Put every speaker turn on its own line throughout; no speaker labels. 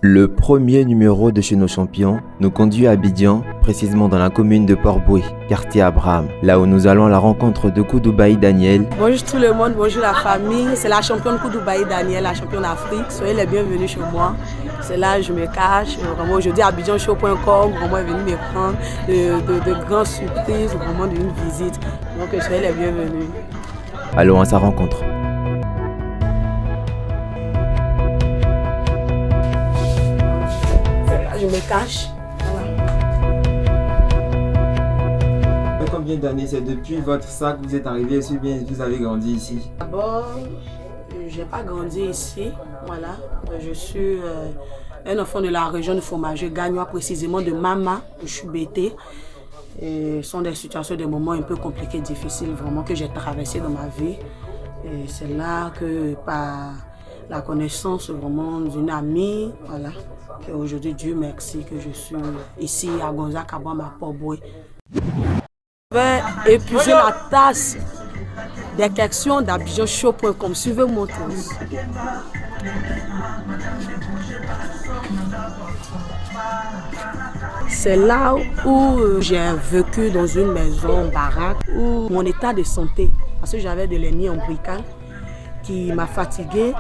Le premier numéro de Chez nos champions nous conduit à Abidjan, précisément dans la commune de Port-Boué, quartier Abraham, là où nous allons à la rencontre de Koudoubaï Daniel.
Bonjour tout le monde, bonjour la famille, c'est la championne Koudoubaï Daniel, la championne d'Afrique. Soyez les bienvenus chez moi. C'est là je me cache. Vraiment aujourd'hui abidjanshow.com, vraiment est venu me prendre de grandes surprises, vraiment d'une visite. Donc soyez les bienvenus.
Allons à sa rencontre.
Je me cache.
Voilà. Combien d'années c'est depuis votre sac que vous êtes arrivé ou bien vous avez grandi ici?
D'abord, je n'ai pas grandi ici. Voilà. Je suis un enfant de la région de Fromager, Gagnois, précisément de Mama. Je suis bêtée. Ce sont des situations, des moments un peu compliqués, difficiles, vraiment que j'ai traversé dans ma vie. Et c'est là que par la connaissance vraiment d'une amie, voilà. Aujourd'hui, Dieu merci que je suis ici à Gonzague-Kabouama, à Port-Boué. Je vais épuiser la tasse des questions d'abidjanshow.com. Suivez mon tour. C'est là où j'ai vécu dans une maison baraque où mon état de santé, parce que j'avais de l'hernie ombilicale qui m'a fatiguée.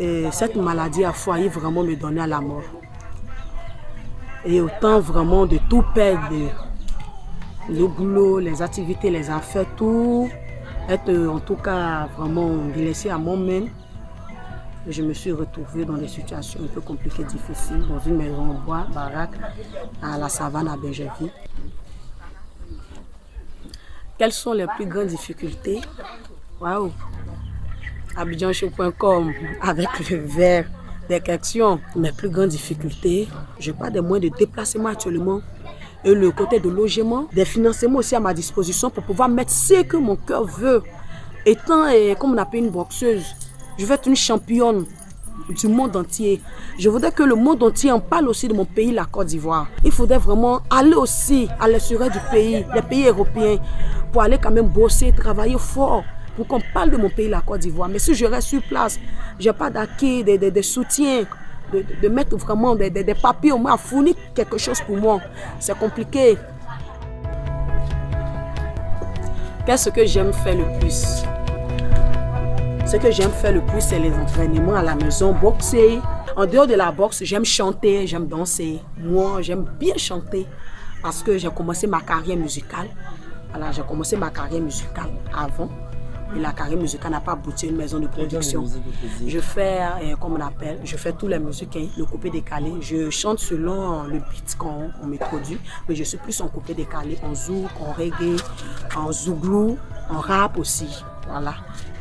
Et cette maladie a failli vraiment me donner à la mort. Et autant vraiment de tout perdre, le boulot, les activités, les affaires, tout être en tout cas vraiment délaissé à moi-même. Je me suis retrouvée dans des situations un peu compliquées, difficiles, dans une maison en bois, baraque, à la savane à Bergerville. Quelles sont les plus grandes difficultés? Waouh! abidjanshow.com avec le verre des questions. Mes plus grandes difficultés, je n'ai pas de moyens de déplacement actuellement. Et le côté de logement, des financements aussi à ma disposition pour pouvoir mettre ce que mon cœur veut. Étant, comme on appelle une boxeuse, je veux être une championne du monde entier. Je voudrais que le monde entier en parle aussi de mon pays, la Côte d'Ivoire. Il faudrait vraiment aller aussi à l'extérieur du pays, les pays européens, pour aller quand même bosser, travailler fort. Pour qu'on parle de mon pays, la Côte d'Ivoire. Mais si je reste sur place, je n'ai pas d'acquis, de soutien, de mettre vraiment des papiers au moins à fournir quelque chose pour moi. C'est compliqué. Qu'est-ce que j'aime faire le plus? Ce que j'aime faire le plus, c'est les entraînements à la maison, boxer. En dehors de la boxe, j'aime chanter, j'aime danser. Moi, j'aime bien chanter parce que j'ai commencé ma carrière musicale. Voilà, j'ai commencé ma carrière musicale avant. Et la carrière musicale n'a pas abouti à une maison de production. Je fais, comme on appelle, je fais tous les musiques, hein, le coupé décalé. Je chante selon le beat qu'on me produit, mais je suis plus en coupé décalé, en zouk, en reggae, en zouglou, en rap aussi. Voilà.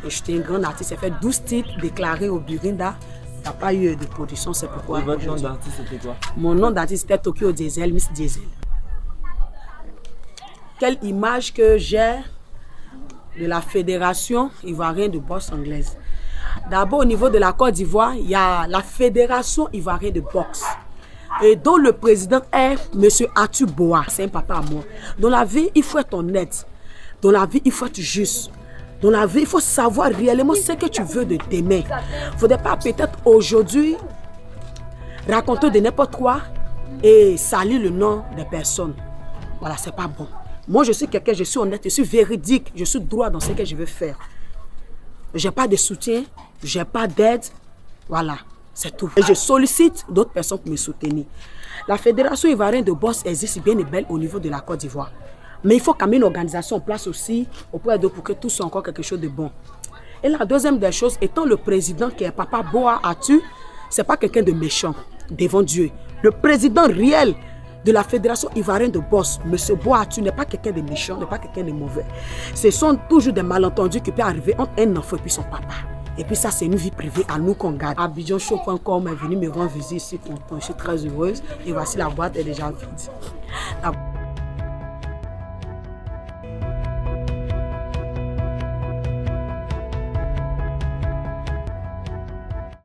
Et j'étais une grande artiste. J'ai fait 12 titres déclarés au Burinda. Il n'y a pas eu de production, c'est pourquoi.
Et votre nom d'artiste, c'était quoi?
Mon nom d'artiste était Tokyo Diesel, Miss Diesel. Quelle image que j'ai de la Fédération ivoirienne de boxe anglaise. D'abord, au niveau de la Côte d'Ivoire, il y a la Fédération ivoirienne de boxe. Et dont le président est M. Atu Boa. C'est un papa à moi. Dans la vie, il faut être honnête. Dans la vie, il faut être juste. Dans la vie, il faut savoir réellement ce que tu veux de demain. Il ne faudrait pas peut-être aujourd'hui raconter de n'importe quoi et salir le nom des personnes. Voilà, c'est pas bon. Moi, je suis quelqu'un, je suis honnête, je suis véridique, je suis droit dans ce que je veux faire. Je n'ai pas de soutien, je n'ai pas d'aide. Voilà, c'est tout. Et je sollicite d'autres personnes pour me soutenir. La Fédération ivoirienne de boxe existe bien et belle au niveau de la Côte d'Ivoire. Mais il faut quand même une organisation en place aussi auprès d'eux pour que tout soit encore quelque chose de bon. Et la deuxième des choses, étant le président qui est Papa Boa Atu, ce n'est pas quelqu'un de méchant devant Dieu. Le président réel de la Fédération ivoirienne de boxe, M. Boa Atu, n'est pas quelqu'un de méchant, n'est pas quelqu'un de mauvais. Ce sont toujours des malentendus qui peuvent arriver entre un enfant et puis son papa. Et puis ça, c'est une vie privée à nous qu'on garde. abidjanshow.com est venu me rendre visite ici. Je suis très heureuse. Et voici la boîte est déjà vide.